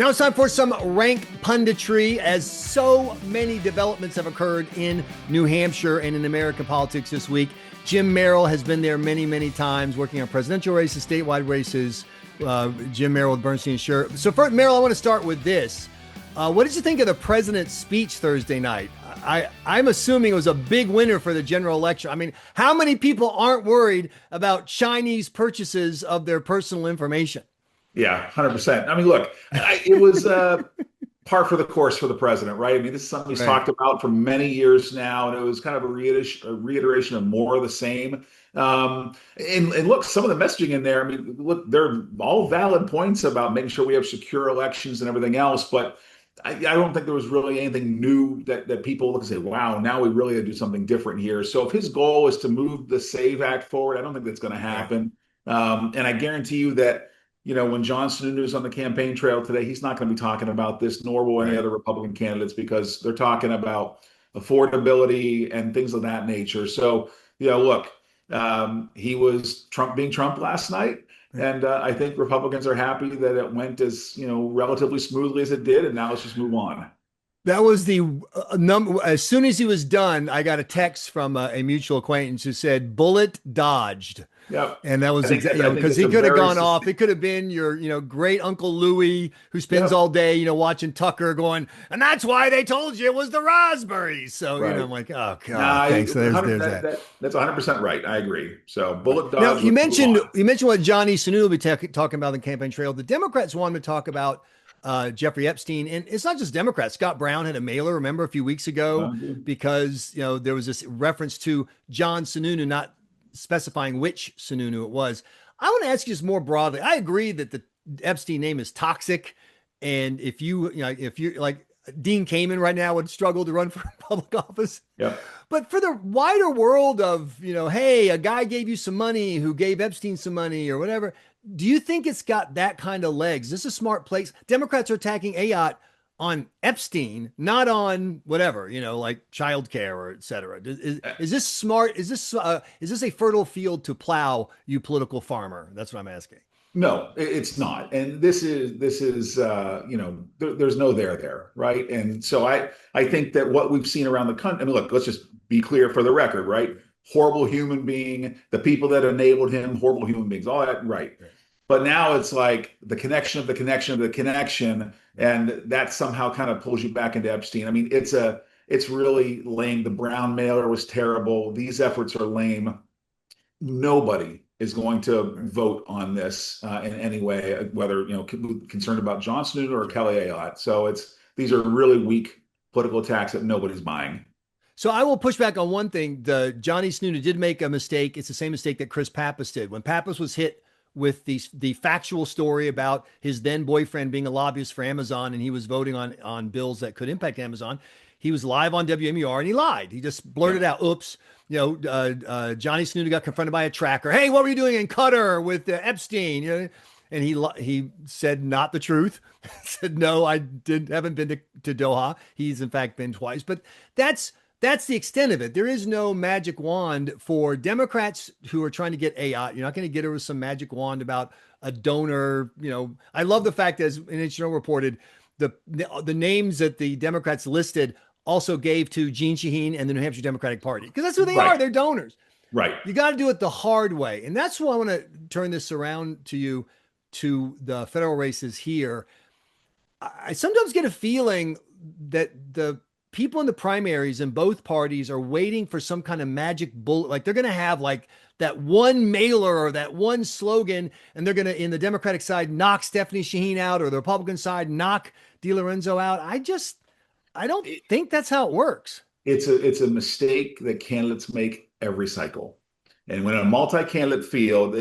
Now it's time for some rank punditry, as so many developments have occurred in New Hampshire and in American politics this week. Jim Merrill has been there many, many times, working on presidential races, statewide races. Jim Merrill with Bernstein Sure. So first, Merrill, I want to start with this. What did you think of the president's speech Thursday night? I'm assuming it was a big winner for the general election. I mean, how many people aren't worried about Chinese purchases of their personal information? Yeah, 100%. I mean, look, it was par for the course for the president, right? I mean, this is something he's talked about for many years now, and it was kind of a reiteration of more of the same. And look, some of the messaging in there, I mean, look, they're all valid points about making sure we have secure elections and everything else, but I don't think there was really anything new that people look and say, wow, now we really got to do something different here. So if his goal is to move the SAVE Act forward, I don't think that's going to happen. And I guarantee you that, you know, when John Sununu is on the campaign trail today, he's not going to be talking about this, nor will any other Republican candidates, because they're talking about affordability and things of that nature. So, you know, look, he was Trump being Trump last night. And I think Republicans are happy that it went as, you know, relatively smoothly as it did. And now let's just move on. That was the number. As soon as he was done, I got a text from a mutual acquaintance who said, "Bullet dodged." Yep. And that was exactly, because he could have gone off. It could have been your, great Uncle Louie who spends all day, watching Tucker going, and that's why they told you it was the rausberries. So, I'm like, oh God, thanks. There's that. That's 100% right. I agree. So bullet dodge. Now, you mentioned what Johnny Sununu will be talking about on the campaign trail. The Democrats wanted to talk about Jeffrey Epstein. And it's not just Democrats. Scott Brown had a mailer, remember, a few weeks ago, because, there was this reference to John Sununu, not specifying which Sununu it was. I want to ask you just more broadly. I agree that the Epstein name is toxic. And if you're like Dean Kamen right now would struggle to run for public office. Yeah. But for the wider world of, hey, a guy gave you some money who gave Epstein some money or whatever. Do you think it's got that kind of legs? This is a smart place. Democrats are attacking Ayotte on Epstein, not on whatever, like childcare or et cetera. Is this smart? Is this a fertile field to plow, you political farmer? That's what I'm asking. No, it's not. And this is there's no there, right? And so I think that what we've seen around the country, I mean, look, let's just be clear for the record, right? Horrible human being, the people that enabled him, horrible human beings, all that, right. But now it's like the connection of the connection of the connection, and that somehow kind of pulls you back into Epstein. I mean, it's really lame. The Brown mailer was terrible. These efforts are lame. Nobody is going to vote on this in any way, whether concerned about John Sununu or Kelly Ayotte. So these are really weak political attacks that nobody's buying. So I will push back on one thing. The Johnny Sununu did make a mistake. It's the same mistake that Chris Pappas did. When Pappas was hit with the factual story about his then boyfriend being a lobbyist for Amazon, and he was voting on bills that could impact Amazon, he was live on WMUR and he lied. He just blurted out, oops, Johnny Sununu got confronted by a tracker. Hey, what were you doing in Qatar with Epstein? And he said not the truth. Said, no, I haven't been to Doha. He's in fact been twice, but that's the extent of it. There is no magic wand for Democrats who are trying to get Ayotte. You're not going to get her with some magic wand about a donor. I love the fact, as NHNO reported, the names that the Democrats listed also gave to Jeanne Shaheen and the New Hampshire Democratic Party, because that's who they are. They're donors. Right. You got to do it the hard way. And that's why I want to turn this around to you, to the federal races here. I sometimes get a feeling that the people in the primaries in both parties are waiting for some kind of magic bullet. Like they're going to have like that one mailer or that one slogan, and they're going to, in the Democratic side, knock Stephanie Shaheen out, or the Republican side, knock DiLorenzo out. I don't think that's how it works. It's a mistake that candidates make every cycle. And when in a multi-candidate field,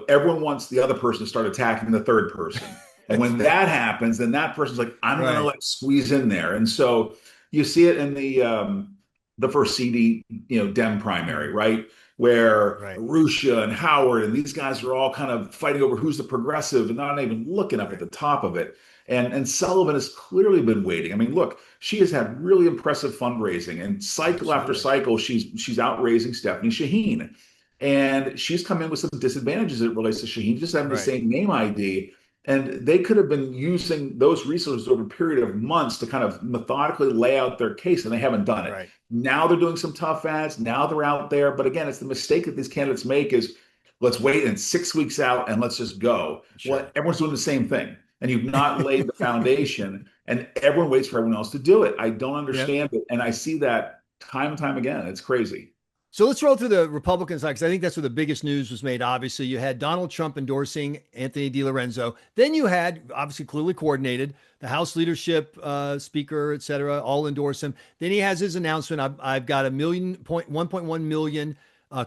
everyone wants the other person to start attacking the third person. And when that happens, then that person's like, I'm going to squeeze in there. And so you see it in the first CD, Dem primary, right? Where Arusha and Howard and these guys are all kind of fighting over who's the progressive and not even looking up at the top of it. And Sullivan has clearly been waiting. I mean, look, she has had really impressive fundraising, and cycle after cycle, she's outraising Stephanie Shaheen. And she's come in with some disadvantages as it relates to Shaheen, just having the same name ID. And they could have been using those resources over a period of months to kind of methodically lay out their case, and they haven't done it. Right. Now they're doing some tough ads. Now they're out there. But again, it's the mistake that these candidates make is let's wait and 6 weeks out and let's just go. Sure. Well, everyone's doing the same thing. And you've not laid the foundation, and everyone waits for everyone else to do it. I don't understand it. And I see that time and time again. It's crazy. So let's roll through the Republican side, because I think that's where the biggest news was made. Obviously, you had Donald Trump endorsing Anthony DiLorenzo. Then you had, obviously clearly coordinated, the House leadership, speaker, et cetera, all endorse him. Then he has his announcement. I've got 1.1 million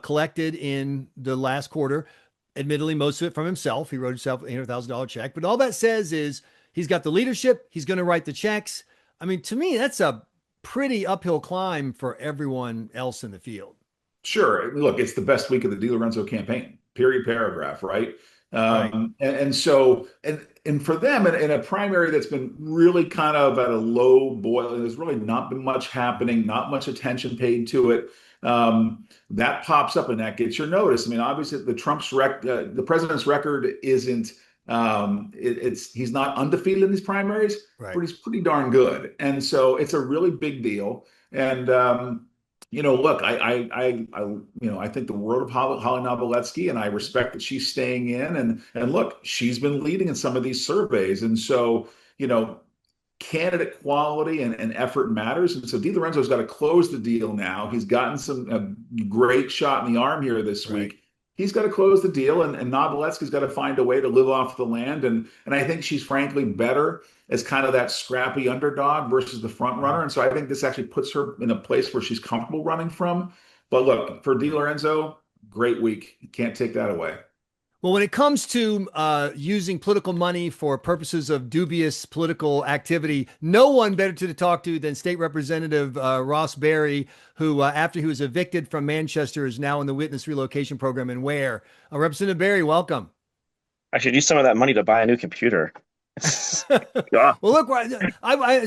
collected in the last quarter. Admittedly, most of it from himself. He wrote himself a $800,000 check. But all that says is he's got the leadership. He's going to write the checks. I mean, to me, that's a pretty uphill climb for everyone else in the field. Sure. Look, it's the best week of the DiLorenzo campaign, period, paragraph, right? Right. And for them in a primary that's been really kind of at a low boil, there's really not been much happening, not much attention paid to it. That pops up and that gets your notice. I mean, obviously the president's record isn't he's not undefeated in these primaries, Right. but he's pretty darn good. And so it's a really big deal. And look, I think the world of Holly Noveletsky, and I respect that she's staying in. And look, she's been leading in some of these surveys, and so candidate quality and effort matters. And so DiLorenzo's got to close the deal now. He's gotten some great shot in the arm here this week. He's got to close the deal, and Noveletsky's got to find a way to live off the land. And I think she's frankly better as kind of that scrappy underdog versus the front runner. And so I think this actually puts her in a place where she's comfortable running from. But look, for DiLorenzo, great week. You can't take that away. Well, when it comes to using political money for purposes of dubious political activity, no one better to talk to than State Representative Ross Berry, who, after he was evicted from Manchester, is now in the witness relocation program in Ware. Representative Berry, welcome. I should use some of that money to buy a new computer. Well, look,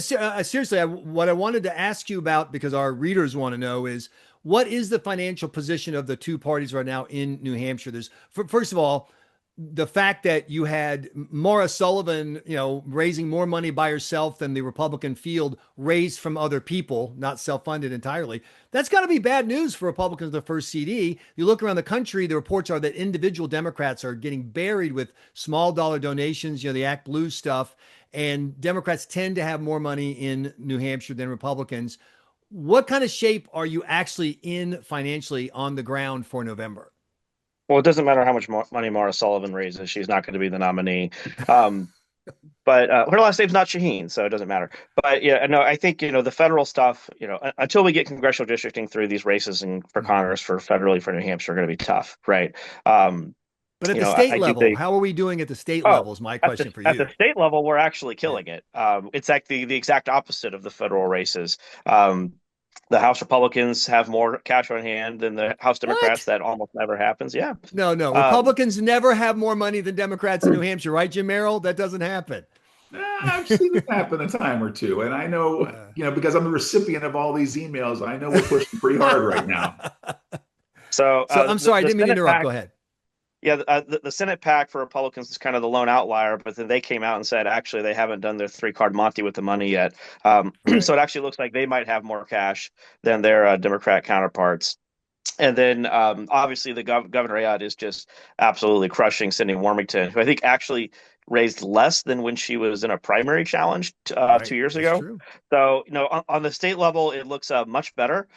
seriously, what I wanted to ask you about, because our readers want to know, is what is the financial position of the two parties right now in New Hampshire? First of all, the fact that you had Maura Sullivan, raising more money by herself than the Republican field raised from other people, not self-funded entirely. That's got to be bad news for Republicans in the first CD. You look around the country, the reports are that individual Democrats are getting buried with small dollar donations, the Act Blue stuff, and Democrats tend to have more money in New Hampshire than Republicans. What kind of shape are you actually in financially on the ground for November? Well, it doesn't matter how much money Maura Sullivan raises. She's not going to be the nominee. But her last name's not Shaheen, so it doesn't matter. But yeah, no, I think, the federal stuff, until we get congressional districting through these races and for Congress federally for New Hampshire are going to be tough, right? But at the state level, how are we doing at the state level is my question for you. At the state level, we're actually killing it. It's like the exact opposite of the federal races. The House Republicans have more cash on hand than the House Democrats. That almost never happens. Yeah. No. Republicans never have more money than Democrats in New Hampshire, right, Jim Merrill? That doesn't happen. I've seen it happen a time or two. And I know, because I'm the recipient of all these emails, I know we're pushing pretty hard right now. So I'm sorry, I didn't mean to interrupt. Go ahead. Yeah, the Senate PAC for Republicans is kind of the lone outlier, but then they came out and said, actually, they haven't done their three-card Monty with the money yet. So it actually looks like they might have more cash than their Democrat counterparts. And then, obviously, the Governor Ayotte is just absolutely crushing Cindy Warmington, who I think actually raised less than when she was in a primary challenge 2 years ago. True. So, on the state level, it looks much better.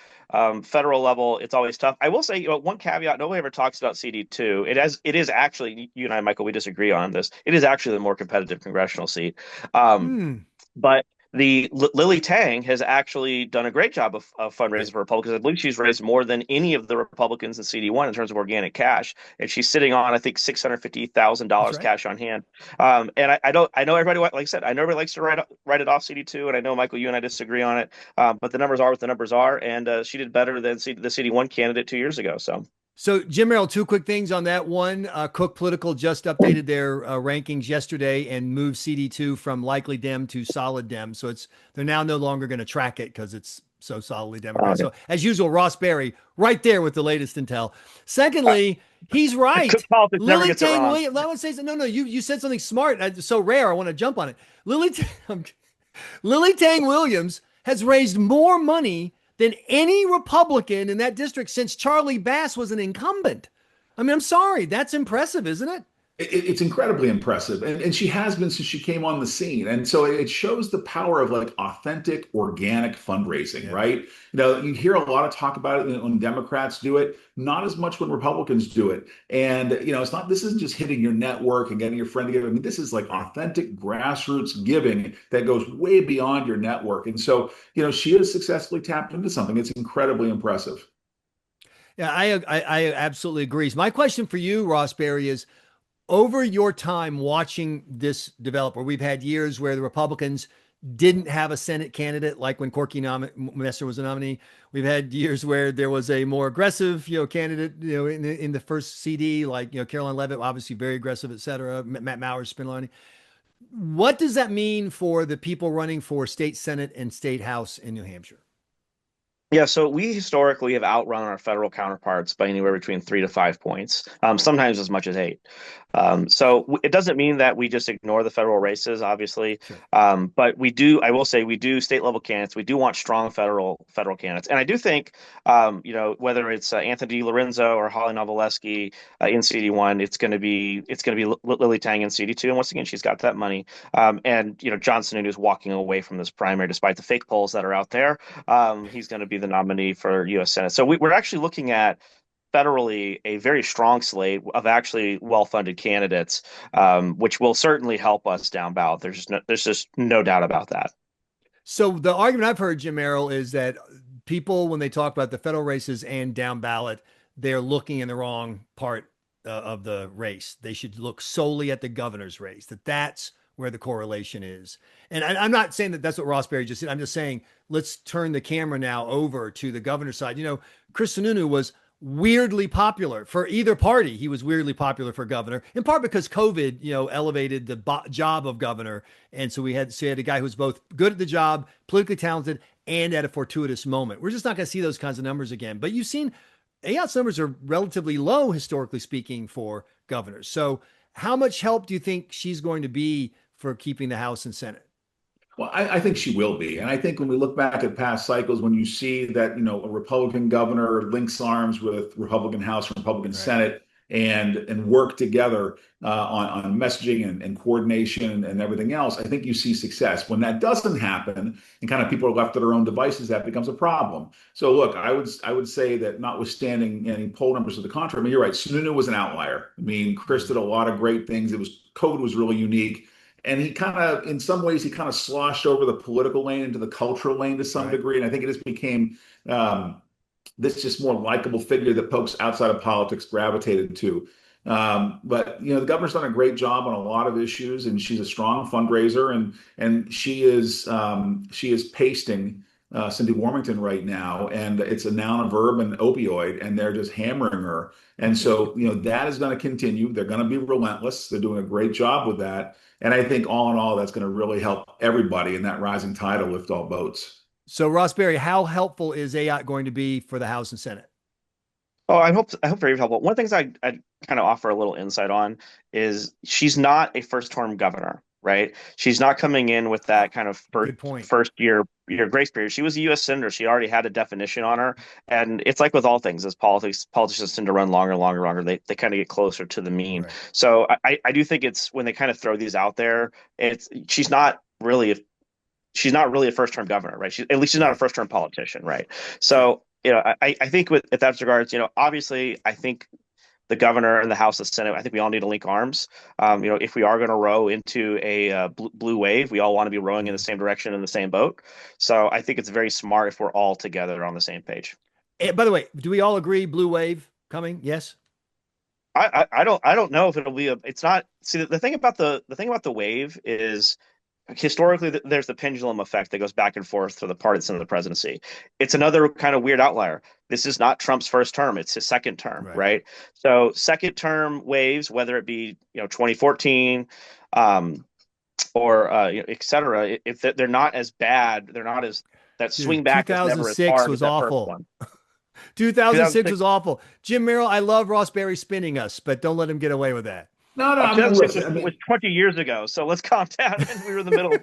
Federal level, it's always tough. I will say, one caveat: nobody ever talks about CD2. It is actually, you and I, Michael, we disagree on this. It is actually the more competitive congressional seat. But the Lily Tang has actually done a great job of fundraising for Republicans. I believe she's raised more than any of the Republicans in CD1 in terms of organic cash, and she's sitting on, I think, $650,000 cash on hand. And I know everybody, like I said, I know everybody likes to write it off CD2, and I know, Michael, you and I disagree on it, but the numbers are what the numbers are, and she did better than the CD1 candidate 2 years ago. So, Jim Merrill, two quick things on that. One, Cook Political just updated their rankings yesterday and moved CD2 from likely Dem to solid Dem. So they're now no longer going to track it because it's so solidly Democrat. So as usual, Ross Berry right there with the latest intel. Secondly, he's right. Politics never Lily gets it Tang wrong. Williams. I would say no. You said something smart. It's so rare. I want to jump on it. Lily Tang Williams has raised more money than any Republican in that district since Charlie Bass was an incumbent. I mean, I'm sorry. That's impressive, isn't it? It's incredibly impressive. And she has been since she came on the scene. And so it shows the power of like authentic, organic fundraising, right? You know, you hear a lot of talk about it when Democrats do it, not as much when Republicans do it. And, you know, this isn't just hitting your network and getting your friend together. I mean, this is like authentic grassroots giving that goes way beyond your network. And so, you know, she has successfully tapped into something. It's incredibly impressive. Yeah, I absolutely agree. So my question for you, Ross Berry, is over your time watching this develop, where we've had years where the Republicans didn't have a Senate candidate, like when Corky Messer was a nominee. We've had years where there was a more aggressive, candidate, in the first CD, like, Caroline Leavitt, obviously very aggressive, et cetera. Matt Mowers, Spinelli. What does that mean for the people running for state Senate and state House in New Hampshire? Yeah, so we historically have outrun our federal counterparts by anywhere between 3 to 5 points, sometimes as much as 8. It doesn't mean that we just ignore the federal races, obviously, Sure. but we do. I will say we do state level candidates. We do want strong federal candidates, and I do think, whether it's Anthony DiLorenzo or Holly Noveletsky in CD1, it's going to be Lily Tang in CD2, and once again, she's got that money. And John Sununu is walking away from this primary despite the fake polls that are out there. He's going to be the nominee for U.S. Senate. So we're actually looking at federally a very strong slate of actually well-funded candidates, which will certainly help us down ballot. There's just no doubt about that. So the argument I've heard, Jim Merrill, is that people, when they talk about the federal races and down ballot, they're looking in the wrong part of the race. They should look solely at the governor's race, that's where the correlation is. And I'm not saying that that's what Ross Berry just said. I'm just saying, let's turn the camera now over to the governor's side. Chris Sununu was weirdly popular for either party. He was weirdly popular for governor, in part because COVID, elevated the job of governor. And so we had a guy who's both good at the job, politically talented, and at a fortuitous moment. We're just not going to see those kinds of numbers again. But you've seen Ayotte's numbers are relatively low, historically speaking, for governors. So how much help do you think she's going to be for keeping the House and Senate? Well, I think she will be. And I think when we look back at past cycles, when you see that, a Republican governor links arms with Republican House and Republican Senate and work together on messaging and coordination and everything else, I think you see success. When that doesn't happen and kind of people are left to their own devices, that becomes a problem. So look, I would say that notwithstanding any poll numbers to the contrary, I mean, you're right, Sununu was an outlier. I mean, Chris did a lot of great things. COVID was really unique. And he kind of, in some ways, he kind of sloshed over the political lane into the cultural lane to some degree. And I think it just became this just more likable figure that folks outside of politics gravitated to. But the governor's done a great job on a lot of issues, and she's a strong fundraiser, and she is pasting Cindy Warmington right now, and it's a noun, a verb, and opioid, and they're just hammering her. And so that is going to continue. They're going to be relentless. They're doing a great job with that. And I think all in all, that's going to really help everybody in that rising tide to lift all boats. So, Ross Berry, how helpful is Ayotte going to be for the House and Senate? Oh, I hope very helpful. One of the things I kind of offer a little insight on is she's not a first-term governor, right? She's not coming in with that kind of first year grace period. She was a U.S. senator. She already had a definition on her, and it's like with all things, as politicians tend to run longer. They kind of get closer to the mean. Right. So I do think it's when they kind of throw these out there, she's not really a first-term governor, right? At least she's not a first-term politician, right? So I think with that regards, obviously I think the governor and the House and Senate, I think we all need to link arms. If we are going to row into a blue wave, we all want to be rowing in the same direction in the same boat. So I think it's very smart if we're all together on the same page. By the way, do we all agree blue wave coming? Yes. I don't know if it'll be it's not. See, the thing about the wave is, historically, there's the pendulum effect that goes back and forth to the partisan of the presidency. It's another kind of weird outlier. This is not Trump's first term; it's his second term, right? So, second term waves, whether it be 2014, or et cetera, if they're not as bad, they're not as that Dude, swing back is never as 2006 hard as was that first awful. one. 2006 was awful. Jim Merrill, I love Ross Berry spinning us, but don't let him get away with that. No, no. I mean, 2006 listen. was 20 years ago, so let's calm down. And we were in the middle.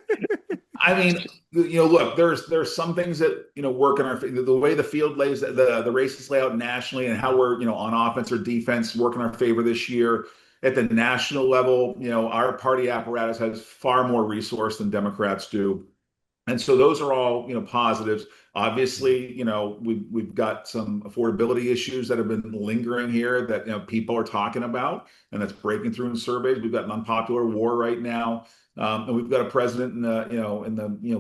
I mean, look, there's some things that work in our the way the field lays the races lay out nationally and how we're on offense or defense work in our favor this year. At the national level, our party apparatus has far more resource than Democrats do. And so those are all, positives. Obviously, we've got some affordability issues that have been lingering here that, people are talking about, and that's breaking through in surveys. We've got an unpopular war right now. And we've got a president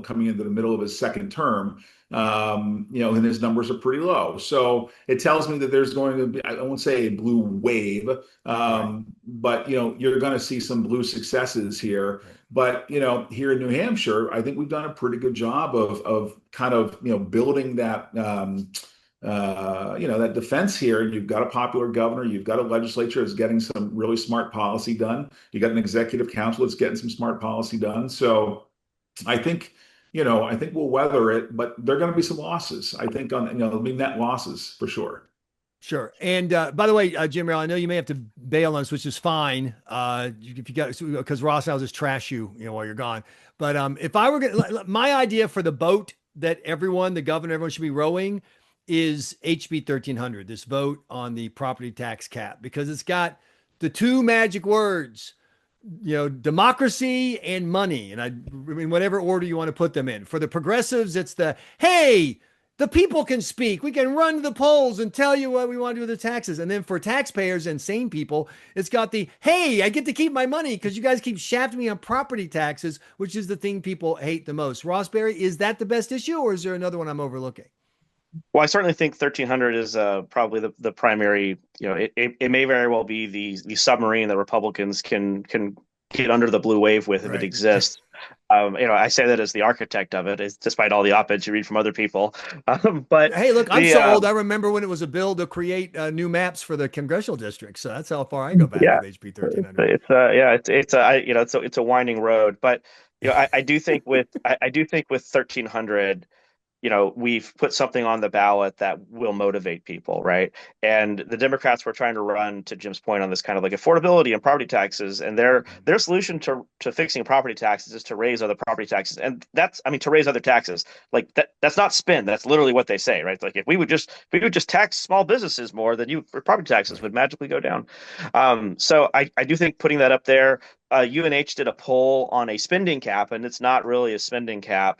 coming into the middle of his second term, and his numbers are pretty low. So it tells me that there's going to be, I won't say a blue wave, but, you're going to see some blue successes here. But, here in New Hampshire, I think we've done a pretty good job of kind of, building that, that defense here. And you've got a popular governor, you've got a legislature that's getting some really smart policy done. You got an executive council that's getting some smart policy done. So I think, I think we'll weather it, but there are going to be some losses. I think there'll be net losses for sure. Sure. And by the way, Jim Merrill, I know you may have to bail on us, which is fine. If you got, because Ross and I'll just trash you, while you're gone. But if I were going, my idea for the boat that the governor, everyone should be rowing is HB 1300, this vote on the property tax cap, because it's got the two magic words, democracy and money. And I mean, whatever order you want to put them in. For the progressives, it's hey, the people can speak. We can run to the polls and tell you what we want to do with the taxes. And then for taxpayers and sane people, it's got hey, I get to keep my money because you guys keep shafting me on property taxes, which is the thing people hate the most. Ross Berry, is that the best issue, or is there another one I'm overlooking? Well, I certainly think 1300 is probably the primary. It may very well be the submarine that Republicans can get under the blue wave with if it exists. I say that as the architect of it, despite all the op-eds you read from other people. But hey, look, I'm so old. I remember when it was a bill to create new maps for the congressional districts. So that's how far I go back with HB 1300. It's a winding road. But I do think with 1300. We've put something on the ballot that will motivate people, right? And the Democrats were trying to run, to Jim's point, on this kind of like affordability and property taxes, and their solution to fixing property taxes is to raise other property taxes, and to raise other taxes. Like that's not spin. That's literally what they say, right? Like if we would just tax small businesses more, then property taxes would magically go down. So I do think putting that up there. UNH did a poll on a spending cap, and it's not really a spending cap.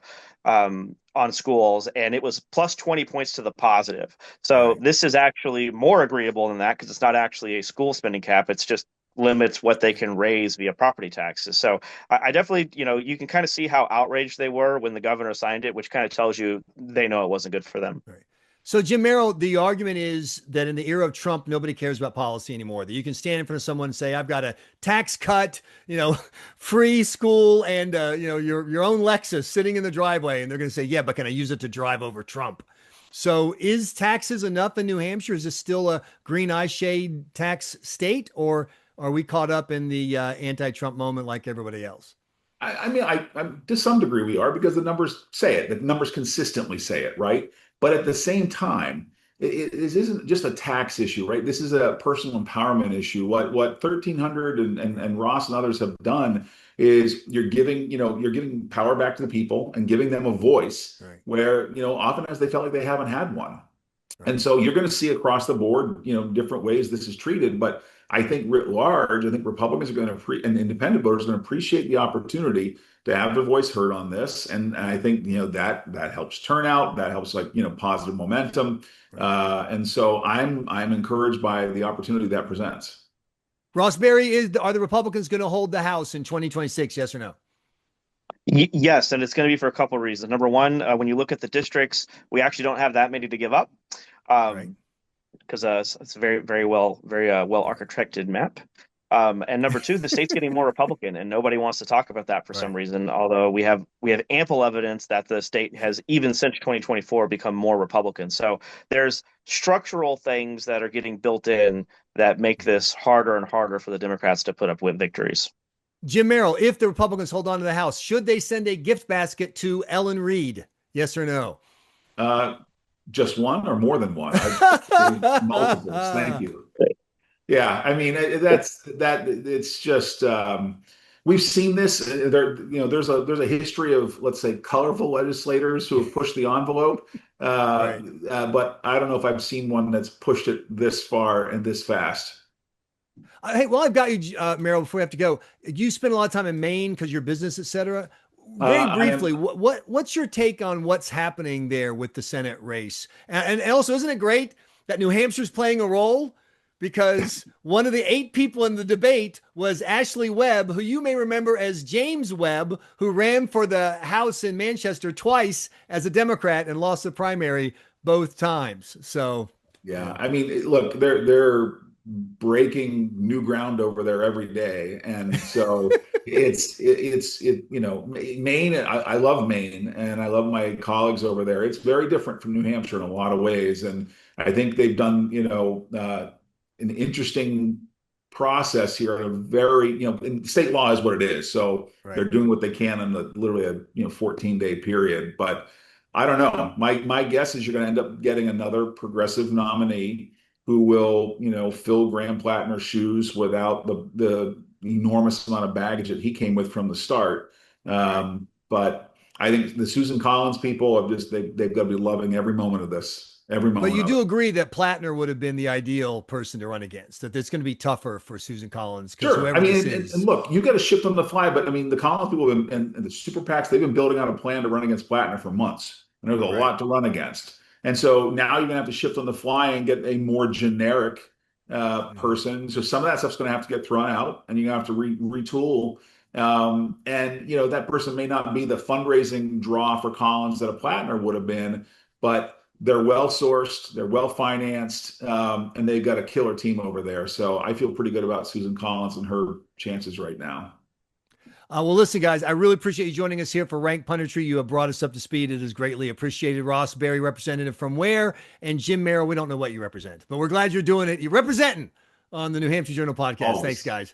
On schools, and it was plus 20 points to the positive. So this is actually more agreeable than that because it's not actually a school spending cap. It's just limits what they can raise via property taxes. So I definitely, you can kind of see how outraged they were when the governor signed it, which kind of tells you they know it wasn't good for them. Right. So, Jim Merrill, the argument is that in the era of Trump, nobody cares about policy anymore. That you can stand in front of someone and say, I've got a tax cut, free school, and, your own Lexus sitting in the driveway. And they're going to say, yeah, but can I use it to drive over Trump? So is taxes enough in New Hampshire? Is this still a green eye shade tax state, or are we caught up in the anti-Trump moment like everybody else? I mean, to some degree we are, because the numbers say it. The numbers consistently say it, right? But at the same time, it isn't just a tax issue, right? This is a personal empowerment issue. What 1300 and Ross and others have done is you're giving power back to the people and giving them a voice, where often as they felt like they haven't had one. And so you're going to see across the board, different ways this is treated. But I think writ large, I think Republicans are going to and independent voters are going to appreciate the opportunity to have their voice heard on this. And I think, that helps turnout, that helps positive momentum. And so I'm encouraged by the opportunity that presents. Ross Berry, are the Republicans going to hold the House in 2026? Yes or no? Yes, and it's going to be for a couple of reasons. Number one, when you look at the districts, we actually don't have that many to give up. Because it's a very well architected map. And number two, the state's getting more Republican, and nobody wants to talk about that for some reason. Although we have ample evidence that the state has, even since 2024, become more Republican. So there's structural things that are getting built in that make this harder and harder for the Democrats to put up with victories. Jim Merrill, if the Republicans hold on to the House, should they send a gift basket to Ellen Reed Yes or no? Uh, just one or more than one? Multiples. Thank you. Yeah, I mean it's just we've seen this there. There's a history of, let's say, colorful legislators who have pushed the envelope, Right. but I don't know if I've seen one that's pushed it this far and this fast. Hey, well, I've got you, Merrill. Before we have to go, you spend a lot of time in Maine because your business, et cetera. Very I am. briefly, what's your take on what's happening there with the Senate race? And also, isn't it great that New Hampshire's playing a role? Because one of the 8 people in the debate was Ashley Webb, who you may remember as James Webb, who ran for the House in Manchester twice as a Democrat and lost the primary both times. So, Yeah, I mean, look, they're breaking new ground over there every day, and so Maine. I love Maine, and I love my colleagues over there. It's very different from New Hampshire in a lot of ways, and I think they've done an interesting process here. A very and state law is what it is, so right. they're doing what they can in literally a 14-day period, but. I don't know. My guess is you're going to end up getting another progressive nominee who will, fill Graham Plattner's shoes without the enormous amount of baggage that he came with from the start. But I think the Susan Collins people have they've got to be loving every moment of this. Every moment. But you do agree that Plattner would have been the ideal person to run against, that it's going to be tougher for Susan Collins. Sure. I mean, and look, you got to shift on the fly, but I mean, the Collins people and the super PACs, they've been building out a plan to run against Plattner for months. And there's a lot to run against. And so now you're going to have to shift on the fly and get a more generic person. So some of that stuff's going to have to get thrown out, and you're going to have to retool. And that person may not be the fundraising draw for Collins that a Plattner would have been, but they're well sourced, they're well financed, and they've got a killer team over there. So I feel pretty good about Susan Collins and her chances right now. Well, listen, guys, I really appreciate you joining us here for Rank Punditry. You have brought us up to speed. It is greatly appreciated. Ross Berry, representative from where? And Jim Merrill, we don't know what you represent, but we're glad you're doing it. You're representing on the New Hampshire Journal podcast. Always. Thanks, guys.